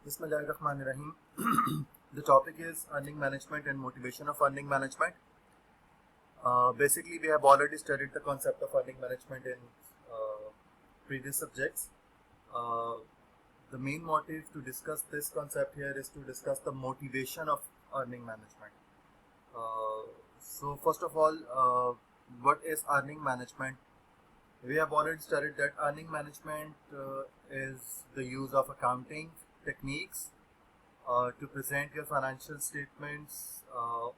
Bismillahirrahmanirrahim. The topic is earning management and motivation of earning management. Basically, we have already studied the concept of earning management in previous subjects. The main motive to discuss this concept here is to discuss the motivation of earning management. So first of all, what is earning management? We have already studied that earning management is the use of accounting techniques to present your financial statements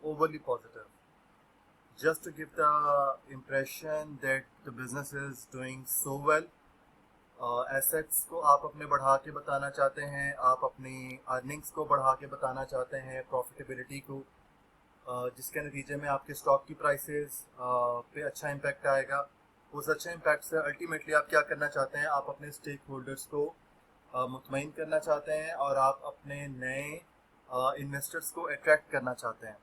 overly positive, just to give the impression that the business is doing so well. Assets को आप अपने बढ़ा के बताना चाहते हैं, आप अपनी अर्निंग्स को बढ़ा के बताना चाहते हैं, प्रॉफिटेबिलिटी को, जिसके नतीजे में आपके स्टॉक की प्राइसेस पे अच्छा इम्पैक्ट आएगा. उस अच्छे इम्पैक्ट से अल्टीमेटली आप क्या करना चाहते हैं, आप अपने स्टेक होल्डर्स को मुतमईन करना चाहते हैं और आप अपने नए इन्वेस्टर्स को अट्रैक्ट करना चाहते हैं.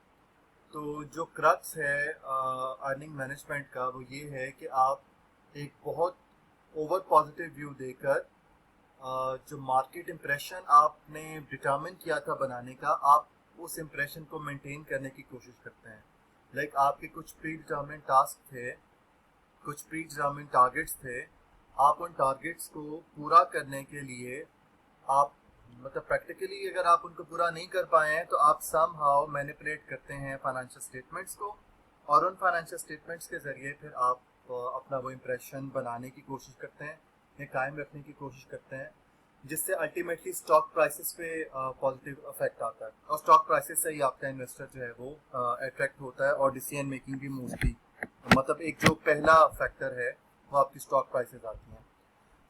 तो जो क्रक्स है अर्निंग मैनेजमेंट का वो ये है कि आप एक बहुत ओवर पॉजिटिव व्यू देकर जो मार्केट इम्प्रेशन आपने डिटर्मिन किया था बनाने का, आप उस इम्प्रेशन को मेंटेन करने की कोशिश करते हैं. लाइक आपके कुछ प्री डिटर्मिन टास्क थे, कुछ प्री डिटर्मिन टारगेट्स थे. आप उन टारगेट्स को पूरा करने के लिए आप मतलब प्रैक्टिकली अगर आप उनको पूरा नहीं कर पाए हैं तो आप समहाउ मैनिपुलेट करते हैं फाइनेंशियल स्टेटमेंट्स को, और उन फाइनेंशियल स्टेटमेंट्स के ज़रिए फिर आप अपना वो इम्प्रेशन बनाने की कोशिश करते हैं या कायम रखने की कोशिश करते हैं, जिससे अल्टीमेटली स्टॉक प्राइसेस पे पॉजिटिव इफेक्ट आता है. और स्टॉक प्राइसेस से ही आपका इन्वेस्टर जो है वो अट्रैक्ट होता है और डिसीजन मेकिंग भी मोस्टली मतलब एक जो पहला फैक्टर है वो आपकी स्टॉक प्राइसेस आती हैं.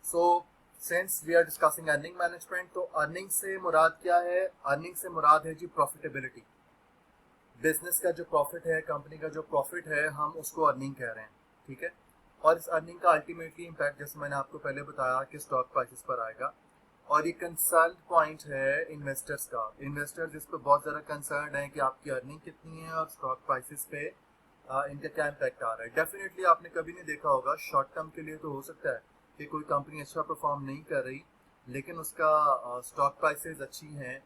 So since we are discussing earning management, तो अर्निंग से मुराद क्या है? अर्निंग से मुराद है जी प्रॉफिटेबिलिटी. बिजनेस का जो प्रॉफिट है, कंपनी का जो प्रॉफिट है, हम उसको अर्निंग कह रहे हैं, ठीक है. और इस अर्निंग का अल्टीमेटली इम्पैक्ट जैसे मैंने आपको पहले बताया कि स्टॉक प्राइसेस पर आएगा. और ये कंसर्न पॉइंट है इन्वेस्टर्स का. इन्वेस्टर्स इस पर बहुत ज़्यादा कंसर्न है कि आपकी अर्निंग कितनी है और स्टॉक प्राइसेस पे इनका क्या इम्पैक्ट आ रहा है. डेफिनेटली आपने कभी नहीं देखा होगा, शॉर्ट टर्म के लिए तो हो सकता है कि कोई कंपनी अच्छा परफॉर्म नहीं कर रही लेकिन उसका स्टॉक प्राइसेस अच्छी हैं,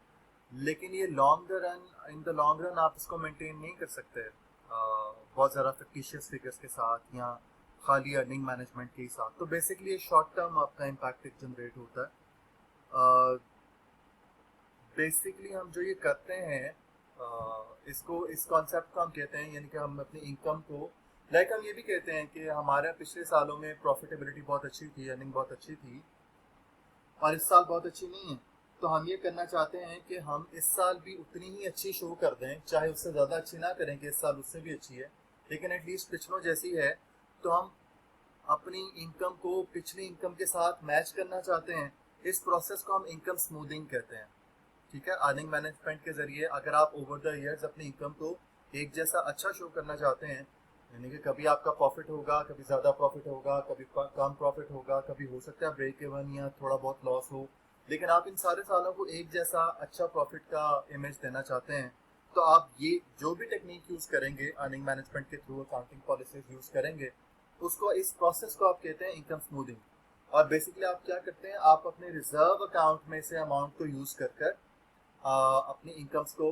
लेकिन ये long run, in the long run आप इसको मेंटेन नहीं कर सकते बहुत ज़्यादा फिक्टिशियस फिगर्स के साथ या खाली अर्निंग मैनेजमेंट के साथ. तो बेसिकली ये शॉर्ट टर्म आपका इम्पैक्ट जनरेट होता है. बेसिकली हम जो ये करते हैं इसको, इस कॉन्सेप्ट को हम कहते हैं, यानी कि हम अपनी इनकम को, लाइक हम ये भी कहते हैं कि हमारे पिछले सालों में प्रॉफिटेबिलिटी बहुत अच्छी थी, अर्निंग बहुत अच्छी थी और इस साल बहुत अच्छी नहीं है. तो हम ये करना चाहते हैं कि हम इस साल भी उतनी ही अच्छी शो कर दें, चाहे उससे ज़्यादा अच्छी ना करें कि इस साल उससे भी अच्छी है, लेकिन एटलीस्ट पिछलों जैसी है. तो हम अपनी इनकम को पिछली इनकम के साथ मैच करना चाहते हैं. इस प्रोसेस को हम इनकम स्मूथिंग कहते हैं, ठीक है. अर्निंग मैनेजमेंट के ज़रिए अगर आप ओवर द ईयर्स अपनी इनकम को एक जैसा अच्छा शो करना चाहते हैं, यानी कि कभी आपका प्रॉफिट होगा, कभी ज़्यादा प्रॉफिट होगा, कभी कम प्रॉफिट होगा, कभी हो सकता है ब्रेक इवन या थोड़ा बहुत लॉस हो, लेकिन आप इन सारे सालों को एक जैसा अच्छा प्रॉफिट का इमेज देना चाहते हैं, तो आप ये जो भी टेक्निक यूज़ करेंगे अर्निंग मैनेजमेंट के थ्रू, अकाउंटिंग पॉलिसीज यूज़ करेंगे, उसको, इस प्रोसेस को आप कहते हैं इनकम स्मूथिंग. और बेसिकली आप क्या करते हैं, आप अपने रिजर्व अकाउंट में से अमाउंट को यूज़ कर अपनी इनकम्स को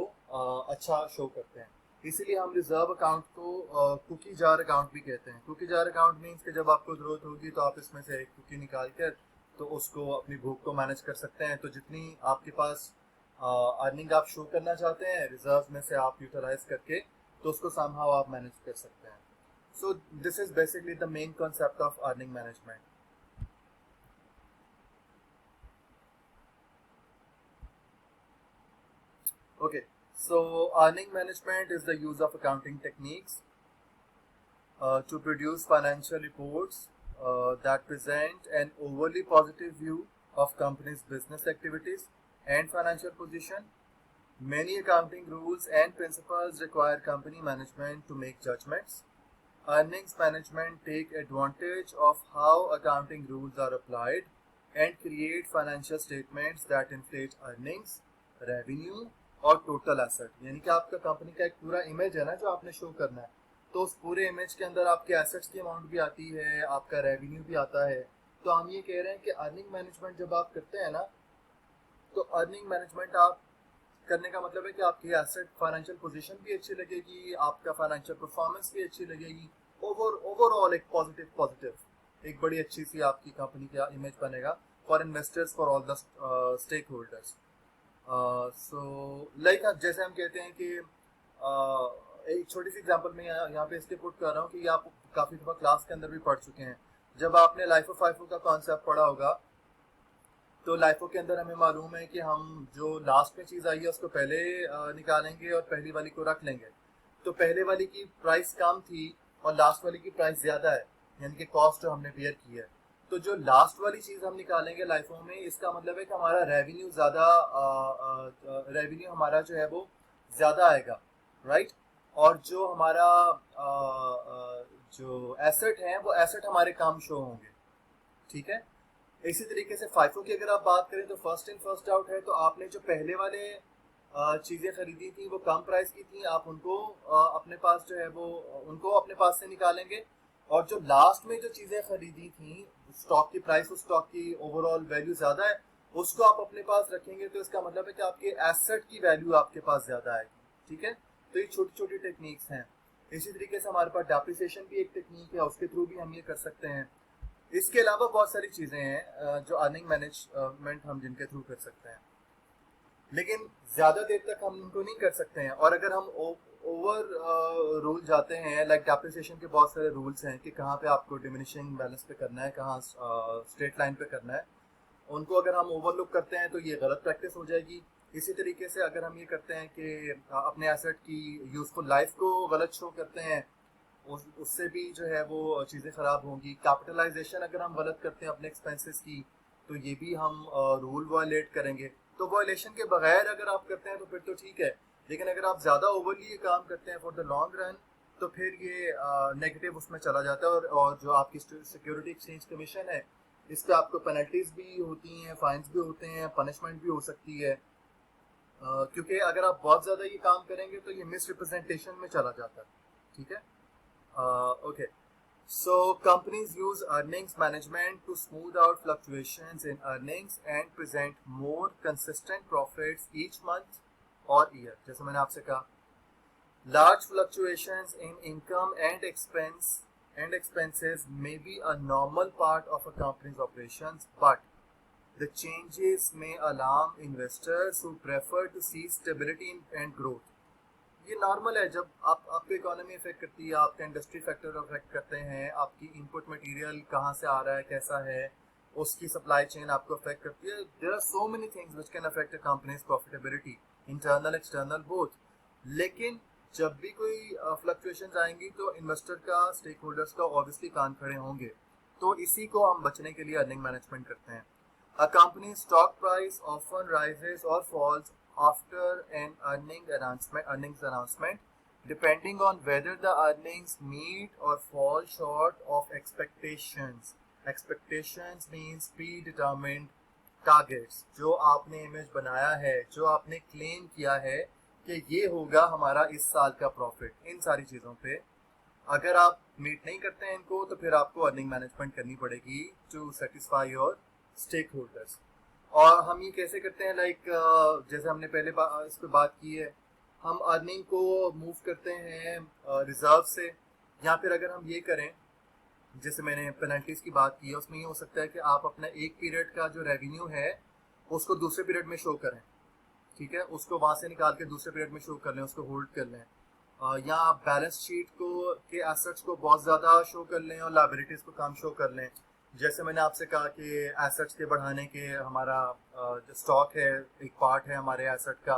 अच्छा शो करते हैं. इसीलिए हम रिजर्व अकाउंट को कुकी जार अकाउंट भी कहते हैं. कुकी जार अकाउंट मीन्स कि जब आपको ज़रूरत होगी तो आप इसमें से एक कुकी निकाल कर तो उसको अपनी भूख को मैनेज कर सकते हैं. तो जितनी आपके पास अर्निंग आप शो करना चाहते हैं रिजर्व में से आप यूटिलाइज करके तो उसको समहाउ आप मैनेज कर सकते हैं. So this is basically the main concept of earning management. Okay, so earning management is the use of accounting techniques to produce financial reports that present an overly positive view of company's business activities and financial position. Many accounting rules and principles require company management to make judgments. Earnings management take advantage of how accounting rules are applied and create financial statements that inflate earnings, revenue और total asset. यानी कि आपका company का एक पूरा image है ना जो आपने शो करना है, तो उस पूरे इमेज के अंदर आपके एसेट्स की अमाउंट भी आती है, आपका रेवेन्यू भी आता है. तो हम ये कह रहे हैं कि अर्निंग मैनेजमेंट जब आप करते हैं ना, तो अर्निंग मैनेजमेंट आप करने का मतलब है कि आपकी एसेट फाइनेंशियल पोजीशन भी अच्छी लगेगी, आपका फाइनेंशियल परफॉर्मेंस भी अच्छी लगेगी, ओवरऑल एक पॉजिटिव एक बड़ी अच्छी सी आपकी कंपनी का इमेज बनेगा for investors, for all the stakeholders. So like जैसे हम कहते हैं कि एक छोटी सी एग्जांपल में यहाँ पे इसलिए पुट कर रहा हूँ कि आप काफ़ी दफ़ा क्लास के अंदर भी पढ़ चुके हैं। जब आपने लाइफ ऑफ फाइफो का कॉन्सेप्ट पढ़ा होगा तो लाइफो के अंदर हमें मालूम है कि हम जो लास्ट में चीज़ आई है उसको पहले निकालेंगे और पहली वाली को रख लेंगे। तो पहले वाली की प्राइस कम थी और लास्ट वाली की प्राइस ज़्यादा है, यानी कि कॉस्ट जो हमने बेयर की है। तो जो लास्ट वाली चीज़ हम निकालेंगे लाइफो में, इसका मतलब है कि हमारा रेवेन्यू ज़्यादा, रेवेन्यू हमारा जो है वो ज़्यादा आएगा, राइट। और जो हमारा जो एसेट है वो एसेट हमारे कम शो होंगे, ठीक है। इसी तरीके से फाइफो की अगर आप बात करें तो फर्स्ट इन फर्स्ट आउट है। तो आपने जो पहले वाले चीज़ें खरीदी थी वो कम प्राइस की थी, आप उनको अपने पास जो है वो उनको अपने पास से निकालेंगे। और जो लास्ट में जो चीज़ें खरीदी थी, स्टॉक की प्राइस, उस स्टॉक की ओवरऑल वैल्यू ज़्यादा है, उसको आप अपने पास रखेंगे। तो इसका मतलब है कि आपके एसेट की वैल्यू आपके पास ज़्यादा आएगी, ठीक है। तो ये छोटी छोटी टेक्निक्स हैं। इसी तरीके से हमारे पास डेप्रिसिएशन भी एक टेक्निक है, उसके थ्रू भी हम ये कर सकते हैं। इसके अलावा बहुत सारी चीज़ें हैं जो अर्निंग मैनेजमेंट हम जिनके थ्रू कर सकते हैं, लेकिन ज़्यादा देर तक हम उनको नहीं कर सकते हैं। और अगर हम ओवर रूल जाते हैं, लाइक डेप्रिसिएशन के बहुत सारे रूल्स हैं कि कहाँ पे आपको डिमिनिशिंग बैलेंस पे करना है, कहाँ स्ट्रेट लाइन पे करना है, उनको अगर हम ओवरलुक करते हैं तो ये गलत प्रैक्टिस हो जाएगी। इसी तरीके से अगर हम ये करते हैं कि अपने एसेट की यूज़फुल लाइफ को गलत शो करते हैं, उससे भी जो है वो चीज़ें ख़राब होंगी। कैपिटलाइजेशन अगर हम गलत करते हैं अपने एक्सपेंसेस की, तो ये भी हम रूल वायलेट करेंगे। तो वायलेशन के बगैर अगर आप करते हैं तो फिर तो ठीक है, लेकिन अगर आप ज़्यादा ओवरली ये काम करते हैं फॉर द लॉन्ग रन, तो फिर ये नेगेटिव उसमें चला जाता है। और जो आपकी सिक्योरिटी एक्सचेंज कमीशन है, इस पर आपको पेनल्टीज भी होती हैं, फाइन्स भी होते हैं, पनिशमेंट भी हो सकती है। क्योंकि अगर आप बहुत ज़्यादा ये काम करेंगे तो ये मिस रिप्रेजेंटेशन में चला जाता है, ठीक है। Okay, so companies use earnings management to smooth out fluctuations in earnings and present more consistent profits each month or year. जैसे मैंने आपसे कहा, large fluctuations in income and expenses may be a normal part of a company's operations, but the changes may alarm investors who prefer to see stability and growth. ये normal है, जब आपकी economy effect करती है, आपके industry factor affect करते हैं, आपकी इनपुट मटेरियल कहाँ से आ रहा है, कैसा है, उसकी सप्लाई चेन आपको अफेक्ट करती है। There are so many things which can affect a company's profitability, internal external both. लेकिन जब भी कोई फ्लक्चुएशंस आएंगी तो इन्वेस्टर का, स्टेक होल्डर्स का ऑब्वियसली कान खड़े होंगे। तो इसी को हम बचने के लिए अर्निंग मैनेजमेंट करते हैं। A company stock price often rises और false after an earnings announcement, depending on whether the earnings meet or fall short of expectations. Expectations means predetermined targets, जो आपने इमेज बनाया है, जो आपने क्लेम किया है कि ये होगा हमारा इस साल का प्रॉफिट। इन सारी चीज़ों पे अगर आप मीट नहीं करते हैं इनको, तो फिर आपको अर्निंग मैनेजमेंट करनी पड़ेगी to satisfy your stakeholders. और हम ये कैसे करते हैं, लाइक जैसे हमने पहले इस पर बात की है, हम अर्निंग को मूव करते हैं रिजर्व से, या फिर अगर हम ये करें, जैसे मैंने पेनल्टीज की बात की है, उसमें ये हो सकता है कि आप अपना एक पीरियड का जो रेवेन्यू है उसको दूसरे पीरियड में शो करें, ठीक है, उसको वहाँ से निकाल के दूसरे पीरियड में शो कर लें, उसको होल्ड कर लें। या आप बैलेंस शीट को के एसेट्स को बहुत ज़्यादा शो कर लें और लायबिलिटीज़ को कम शो कर लें। जैसे मैंने आपसे कहा कि एसेट्स के बढ़ाने के हमारा जो स्टॉक है, एक पार्ट है हमारे एसेट का,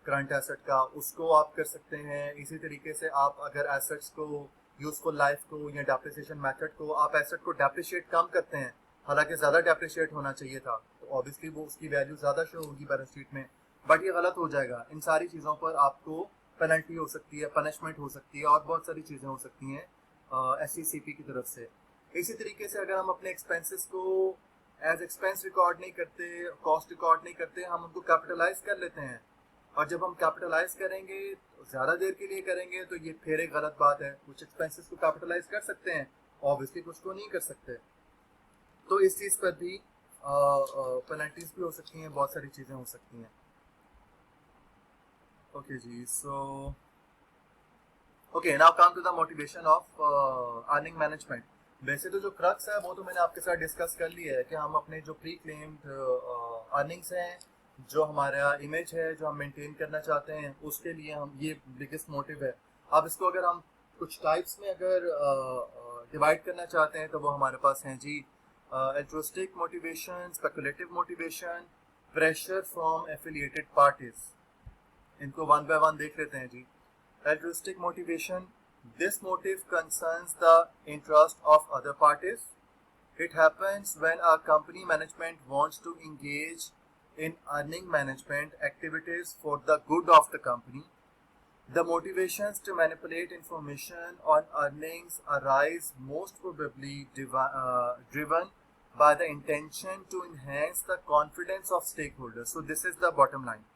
करंट एसेट का, उसको आप कर सकते हैं। इसी तरीके से आप अगर एसेट्स को, यूजफुल लाइफ को या डेप्रिसिएशन मेथड को, आप एसेट को डेप्रिशिएट कम करते हैं, हालांकि ज़्यादा डेप्रिशिएट होना चाहिए था, तो ऑब्वियसली वो उसकी वैल्यू ज़्यादा शो होगी बैलेंस शीट में, बट ये गलत हो जाएगा। इन सारी चीज़ों पर आपको पेनल्टी हो सकती है, पनिशमेंट हो सकती है, और बहुत सारी चीज़ें हो सकती हैं SECP की तरफ से। इसी तरीके से अगर हम अपने एक्सपेंसेस को एज एक्सपेंस रिकॉर्ड नहीं करते, कॉस्ट रिकॉर्ड नहीं करते, हम उनको कैपिटलाइज कर लेते हैं। और जब हम कैपिटलाइज करेंगे तो ज़्यादा देर के लिए करेंगे, तो ये फिर एक गलत बात है। कुछ एक्सपेंसेस को कैपिटलाइज कर सकते हैं, ऑब्वियसली कुछ को नहीं कर सकते। तो इस चीज़ पर भी पेनल्टीज भी हो सकती हैं, बहुत सारी चीज़ें हो सकती हैं। ओके जी, so okay, now come to the motivation of earning management. वैसे तो जो क्रक्स है वो तो मैंने आपके साथ डिस्कस कर लिया है कि हम अपने जो प्री क्लेम्ड अर्निंग्स हैं, जो हमारा इमेज है जो हम मेंटेन करना चाहते हैं, उसके लिए हम ये बिगेस्ट मोटिव है। अब इसको अगर हम कुछ टाइप्स में अगर डिवाइड करना चाहते हैं तो वो हमारे पास हैं जी, altruistic motivation, speculative motivation, pressure from affiliated parties. इनको वन बाय वन देख लेते हैं जी। Altruistic motivation. This motive concerns the interest of other parties. It happens when a company management wants to engage in earning management activities for the good of the company. The motivations to manipulate information on earnings arise most probably driven by the intention to enhance the confidence of stakeholders. So this is the bottom line.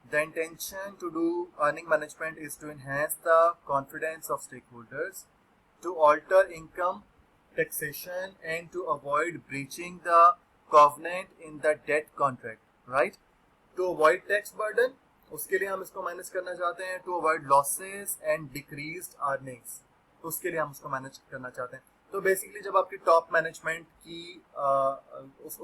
The intention to do earning management is to enhance the confidence of stakeholders, to alter income taxation, and to avoid breaching the covenant in the debt contract, right? To avoid tax burden, उसके लिए हम इसको manage करना चाहते हैं। To avoid losses and decreased earnings, उसके लिए हम उसको मैनेज करना चाहते हैं। तो बेसिकली जब आपकी टॉप मैनेजमेंट की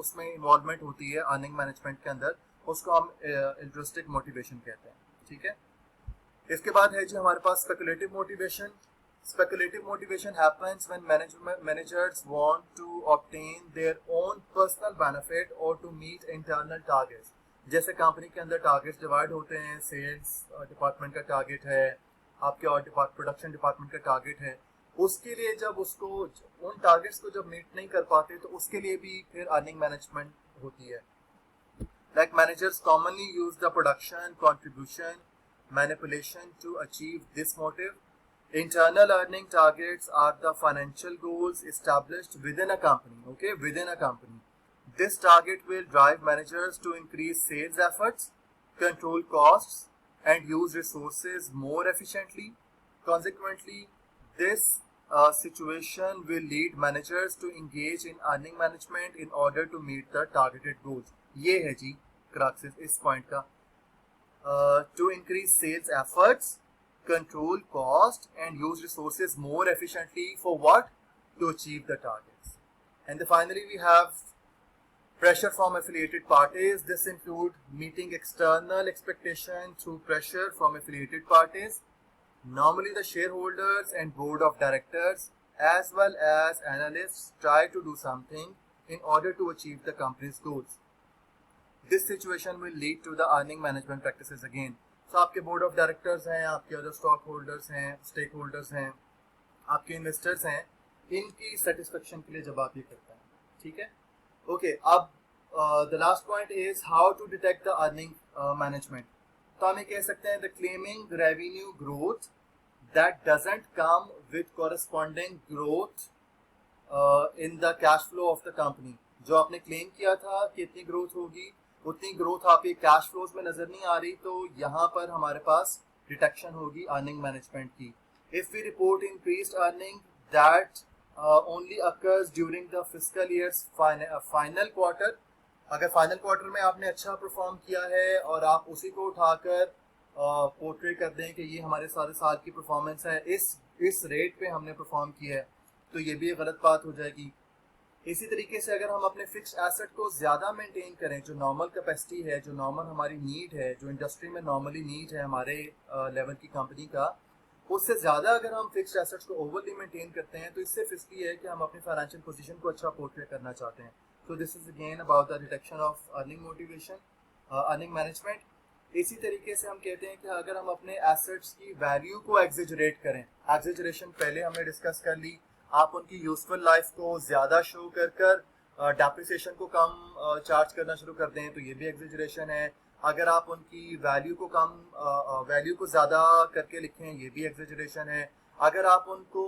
उसमें इन्वॉल्वमेंट होती है अर्निंग मैनेजमेंट के अंदर, उसको हम इंटरेस्टिक मोटिवेशन कहते हैं, ठीक है। इसके बाद है जी हमारे पास speculative motivation. Speculative motivation happens when managers want to obtain their own personal benefit और टू मीट इंटरनल टारगेट्स। जैसे कंपनी के अंदर टारगेट्स डिवाइड होते हैं, सेल्स डिपार्टमेंट का टारगेट है, आपके और प्रोडक्शन डिपार्टमेंट का टारगेट है, उसके लिए जब उसको उन टारगेट्स को जब मीट नहीं कर पाते तो उसके लिए भी फिर अर्निंग मैनेजमेंट होती है। Like managers commonly use the production, contribution, manipulation to achieve this motive. Internal earning targets are the financial goals established within a company, okay, within a company. This target will drive managers to increase sales efforts, control costs, and use resources more efficiently. Consequently, this situation will lead managers to engage in earning management in order to meet the targeted goals. ये है जी crux इस point का। To increase sales efforts, control cost, and use resources more efficiently for what? To achieve the targets. And then finally we have pressure from affiliated parties. This include meeting external expectation through pressure from affiliated parties. Normally the shareholders and board of directors as well as analysts try to do something in order to achieve the company's goals. This situation will lead to the earning management practices again. So आपके board of directors हैं, आपके other stock holders हैं, stake holders हैं, आपके investors हैं, इनकी satisfaction के लिए जब आप ये करते हैं, ठीक है। ओके, अब the last point is how to detect the earning management. तो हम ये कह सकते हैं the claiming revenue growth that doesn't come with corresponding growth in the cash flow of the company. जो आपने क्लेम किया था कि इतनी ग्रोथ होगी, उतनी ग्रोथ आपके कैश फ्लोज में नजर नहीं आ रही, तो यहाँ पर हमारे पास डिटेक्शन होगी अर्निंग मैनेजमेंट की। If we report increased earning that only occurs during the fiscal years final quarter, अगर फाइनल क्वार्टर में आपने अच्छा परफॉर्म किया है और आप उसी को उठाकर पोर्ट्रे कर दें कि ये हमारे सारे साल की परफॉर्मेंस है, इस रेट पे हमने परफॉर्म किया है, तो ये भी गलत बात हो जाएगी। इसी तरीके से अगर हम अपने फिक्स्ड एसेट को ज़्यादा मेंटेन करें, जो नॉर्मल कैपेसिटी है, जो नॉर्मल हमारी नीड है, जो इंडस्ट्री में नॉर्मली नीड है हमारे लेवल की कंपनी का, उससे ज़्यादा अगर हम फिक्स्ड एसेट्स को ओवरली मेंटेन करते हैं तो इससे फिस्की है कि हम अपनी फाइनेंशियल पोजीशन को अच्छा पोर्ट्रे करना चाहते हैं। So this is again about the detection of earning motivation, earning management. इसी तरीके से हम कहते हैं कि अगर हम अपने एसेट्स की वैल्यू को एग्जेजरेट करें, एग्जेजरेशन पहले हमने डिस्कस कर ली, आप उनकी यूजफुल लाइफ को ज़्यादा शो कर डेप्रिसिएशन को कम चार्ज करना शुरू कर दें तो ये भी एग्जेजरेशन है। अगर आप उनकी वैल्यू को वैल्यू को ज़्यादा करके लिखें, ये भी एग्जेजरेशन है। अगर आप उनको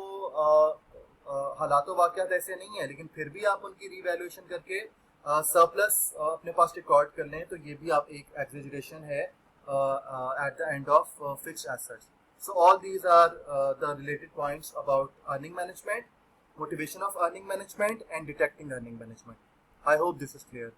हालात वाक़यात ऐसे नहीं है लेकिन फिर भी आप उनकी रीवैल्यूएशन करके सरप्लस अपने पास रिकॉर्ड कर लें तो ये भी आप एक एग्जेजरेशन है at the end of fixed assets. So all these are the related points about earning management, motivation of earning management and detecting earning management. I hope this is clear.